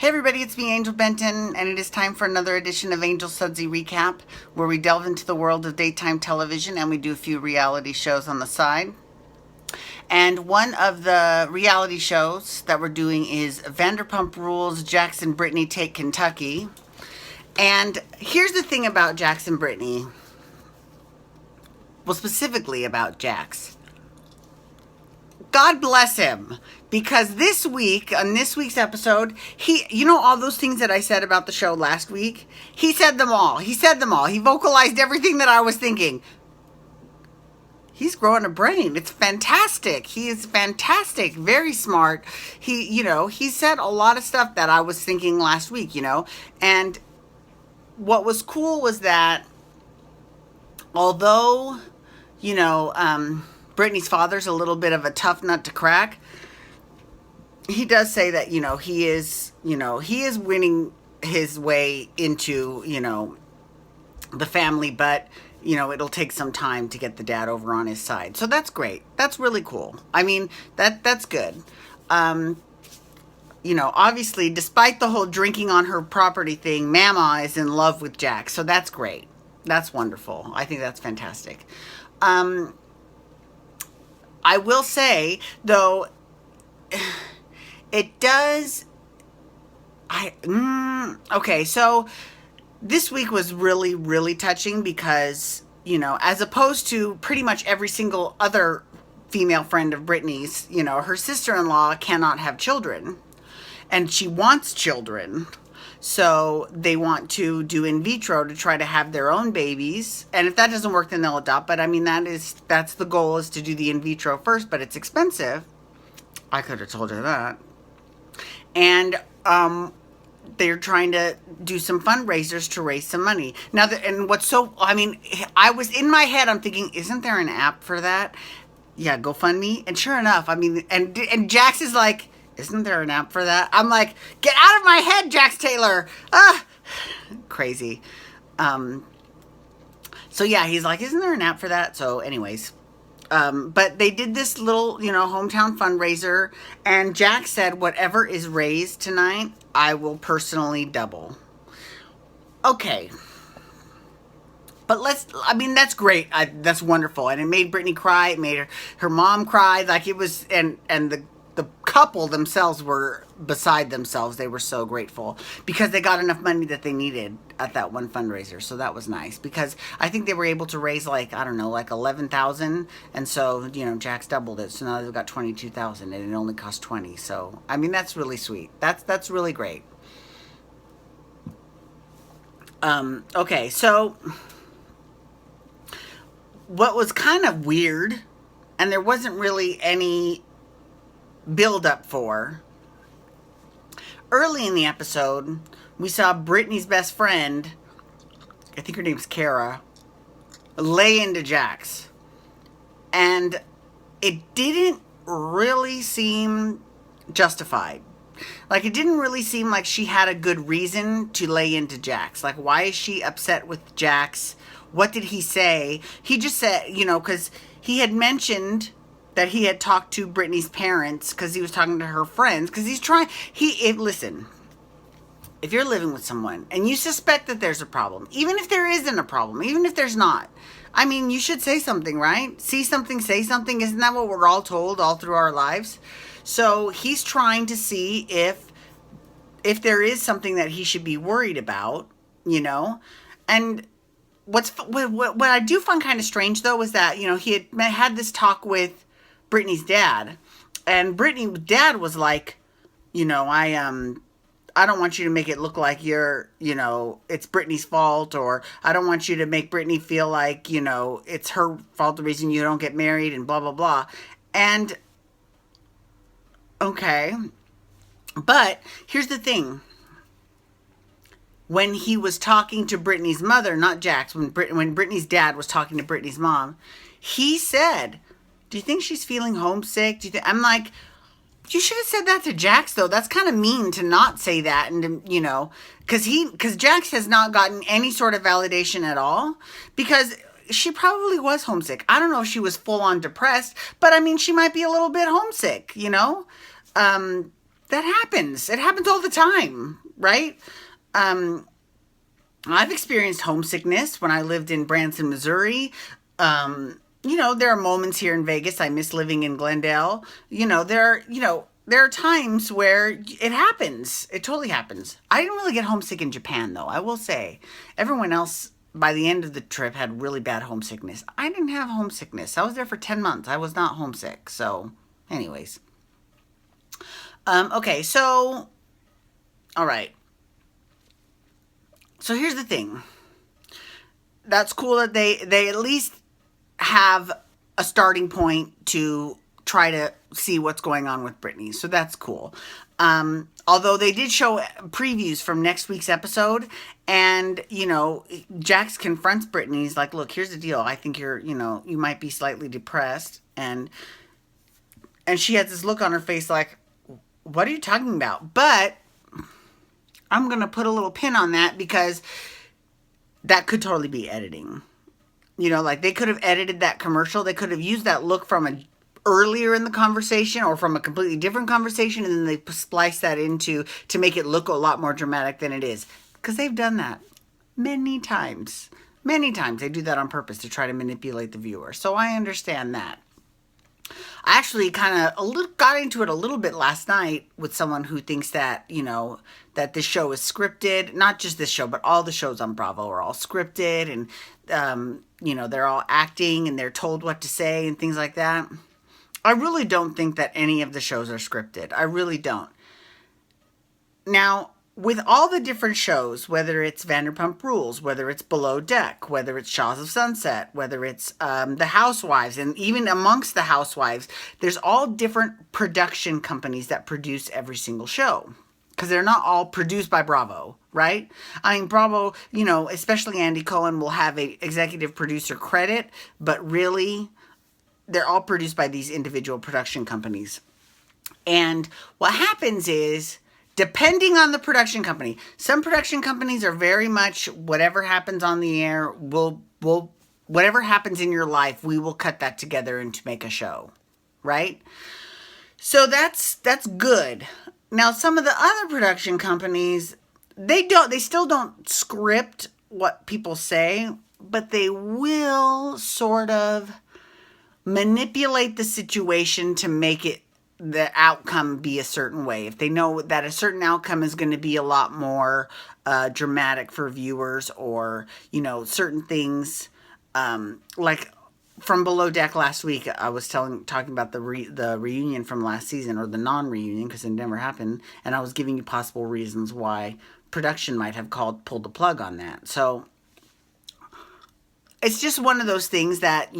Hey everybody, it's me, Angel Benton, and it is time for another edition of Angel Sudsy Recap, where we delve into the world of daytime television and we do a few reality shows on the side. And one of the reality shows that we're doing is Vanderpump Rules, Jax and Brittany Take Kentucky. And here's the thing about Jax and Brittany. Well, specifically about Jax. God bless him. Because this week, on this week's episode, all those things that I said about the show last week, he said them all. He vocalized everything that I was thinking. He's growing a brain. It's fantastic. He is fantastic. Very smart. He said a lot of stuff that I was thinking last week, And what was cool was that although, Brittany's father's a little bit of a tough nut to crack, he does say that, he is winning his way into, the family, but, it'll take some time to get the dad over on his side. So that's great. That's really cool. I mean, that's good. Obviously, despite the whole drinking on her property thing, Mama is in love with Jack. So that's great. That's wonderful. I think that's fantastic. I will say, though, it does. Okay, so this week was really, really touching because, as opposed to pretty much every single other female friend of Brittany's, her sister-in-law cannot have children. And she wants children. So they want to do in vitro to try to have their own babies. And if that doesn't work, then they'll adopt. But I mean, that's the goal, is to do the in vitro first, but it's expensive. I could have told her that. And they're trying to do some fundraisers to raise some money. Now, I was in my head, I'm thinking, isn't there an app for that? Yeah, GoFundMe. And sure enough, and Jax is like, isn't there an app for that? I'm like, get out of my head, Jax Taylor. Crazy. So yeah, he's like, isn't there an app for that? So anyways, but they did this little, hometown fundraiser, and Jack said, whatever is raised tonight, I will personally double. Okay. But that's great. That's wonderful. And it made Brittany cry. It made her mom cry. Like it was, and the couple themselves were beside themselves. They were so grateful because they got enough money that they needed at that one fundraiser. So that was nice, because I think they were able to raise like 11,000. And so, Jack's doubled it. So now they've got 22,000 and it only cost 20. So, that's really sweet. That's really great. Okay. So what was kind of weird, and there wasn't really any build up for, early in the episode, we saw Brittany's best friend, I think her name's Kara, lay into Jax. And it didn't really seem justified. Like, it didn't really seem like she had a good reason to lay into Jax. Like, why is she upset with Jax? What did he say? He just said, because he had mentioned that he had talked to Brittany's parents, because he was talking to her friends, because listen, if you're living with someone and you suspect that there's a problem, even if there isn't a problem, even if there's not, you should say something, right? See something, say something. Isn't that what we're all told all through our lives? So he's trying to see if there is something that he should be worried about, and what I do find kind of strange, though, is that, he had this talk with Brittany's dad, and Brittany's dad was like, I don't want you to make it look like it's Brittany's fault, or I don't want you to make Brittany feel like, it's her fault, the reason you don't get married, and blah, blah, blah. And, okay, but here's the thing. When he was talking to Brittany's mother, not Jax, when Brittany's dad was talking to Brittany's mom, he said, do you think she's feeling homesick? I'm like, you should have said that to Jax, though. That's kind of mean to not say that. And, because Jax has not gotten any sort of validation at all, because she probably was homesick. I don't know if she was full on depressed, but she might be a little bit homesick, That happens. It happens all the time, right? Um, I've experienced homesickness when I lived in Branson, Missouri. There are moments here in Vegas. I miss living in Glendale. There are times where it happens. It totally happens. I didn't really get homesick in Japan, though. I will say, everyone else by the end of the trip had really bad homesickness. I didn't have homesickness. I was there for 10 months. I was not homesick. So, anyways. Okay, so, all right. So here's the thing. That's cool that they at least have a starting point to try to see what's going on with Brittany. So that's cool. Although they did show previews from next week's episode, and Jax confronts Brittany. He's like, "Look, here's the deal. I think you might be slightly depressed," and she has this look on her face like, "What are you talking about?" But I'm gonna put a little pin on that because that could totally be editing. Like they could have edited that commercial. They could have used that look from earlier in the conversation or from a completely different conversation, and then they splice that to make it look a lot more dramatic than it is. Because they've done that many times. Many times they do that on purpose to try to manipulate the viewer. So I understand that. I actually kind of got into it a little bit last night with someone who thinks that, that this show is scripted. Not just this show, but all the shows on Bravo are all scripted. And, they're all acting and they're told what to say and things like that. I really don't think that any of the shows are scripted. I really don't. Now, with all the different shows, whether it's Vanderpump Rules, whether it's Below Deck, whether it's Shaws of Sunset, whether it's The Housewives, and even amongst the Housewives, there's all different production companies that produce every single show. Because they're not all produced by Bravo, right? I mean, Bravo, especially Andy Cohen will have a executive producer credit, but really, they're all produced by these individual production companies. And what happens is, depending on the production company, some production companies are very much whatever happens on the air, whatever happens in your life, we will cut that together and to make a show, right? So that's good. Now, some of the other production companies, they still don't script what people say, but they will sort of manipulate the situation to make the outcome be a certain way. If they know that a certain outcome is going to be a lot more dramatic for viewers, or certain things, like from Below Deck last week, I was talking about the reunion from last season, or the non-reunion, because it never happened, and I was giving you possible reasons why production might have pulled the plug on that. So it's just one of those things that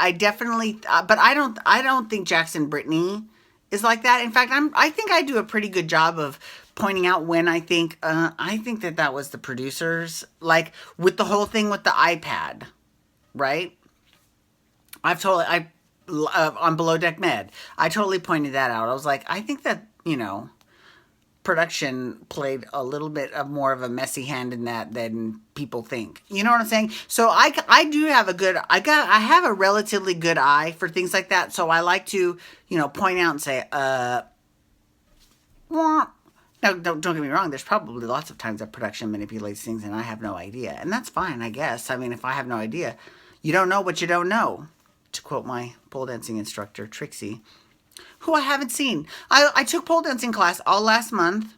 I definitely, but I don't think Jackson Brittany is like that. In fact, I think I do a pretty good job of pointing out when I think that was the producers, like with the whole thing with the iPad, right? On Below Deck Med, I totally pointed that out. I was like, I think that, production played a little bit of more of a messy hand in that than people think. You know what I'm saying? So I do have I have a relatively good eye for things like that. So I like to, point out and say, Now, don't get me wrong. There's probably lots of times that production manipulates things and I have no idea. And that's fine, I guess. I mean, if I have no idea, you don't know what you don't know. To quote my pole dancing instructor, Trixie, who I haven't seen. I took pole dancing class all last month.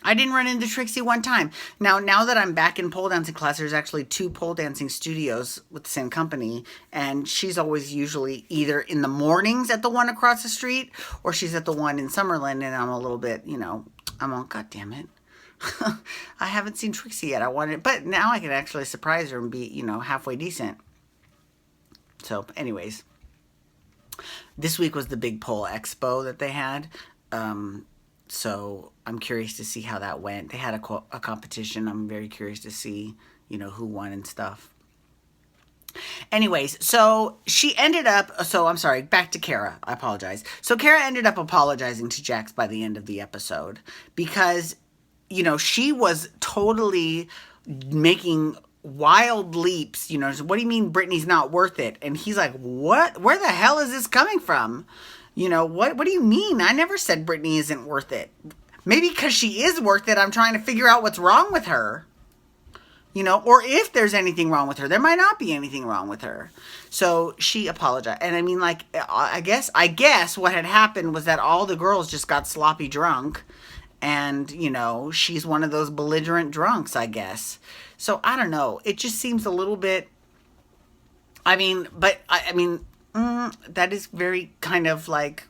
I didn't run into Trixie one time. Now that I'm back in pole dancing class, there's actually 2 pole dancing studios with the same company. And she's always usually either in the mornings at the one across the street, or she's at the one in Summerlin. And I'm a little bit, I'm on, God damn it. I haven't seen Trixie yet. But now I can actually surprise her and be, halfway decent. So, anyways, this week was the big pole expo that they had. So I'm curious to see how that went. They had a competition. I'm very curious to see, who won and stuff. Anyways, so she ended up, I'm sorry, back to Kara. I apologize. So Kara ended up apologizing to Jax by the end of the episode because, she was totally making wild leaps, what do you mean Brittany's not worth it? And he's like, what? Where the hell is this coming from? You know, what do you mean? I never said Brittany isn't worth it. Maybe because she is worth it, I'm trying to figure out what's wrong with her. You know, or if there's anything wrong with her. There might not be anything wrong with her. So she apologized. And I mean, like, I guess what had happened was that all the girls just got sloppy drunk. And, you know, she's one of those belligerent drunks, I guess. So I don't know. It just seems a little bit, I mean, but I mean, that is very kind of like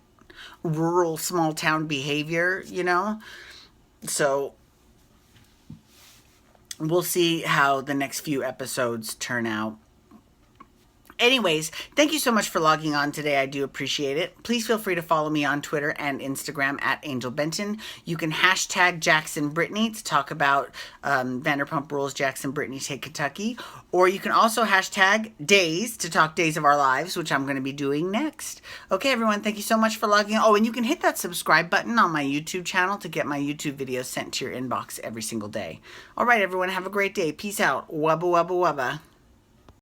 rural small town behavior, you know? So we'll see how the next few episodes turn out. Anyways, thank you so much for logging on today. I do appreciate it. Please feel free to follow me on Twitter and Instagram at Angel Benton. You can hashtag Jackson Brittany to talk about Vanderpump Rules Jackson Brittany Take Kentucky. Or you can also hashtag Days to talk Days of Our Lives, which I'm going to be doing next. Okay, everyone, thank you so much for logging on. Oh, and you can hit that subscribe button on my YouTube channel to get my YouTube videos sent to your inbox every single day. All right, everyone, have a great day. Peace out. Wubba, wubba, wubba.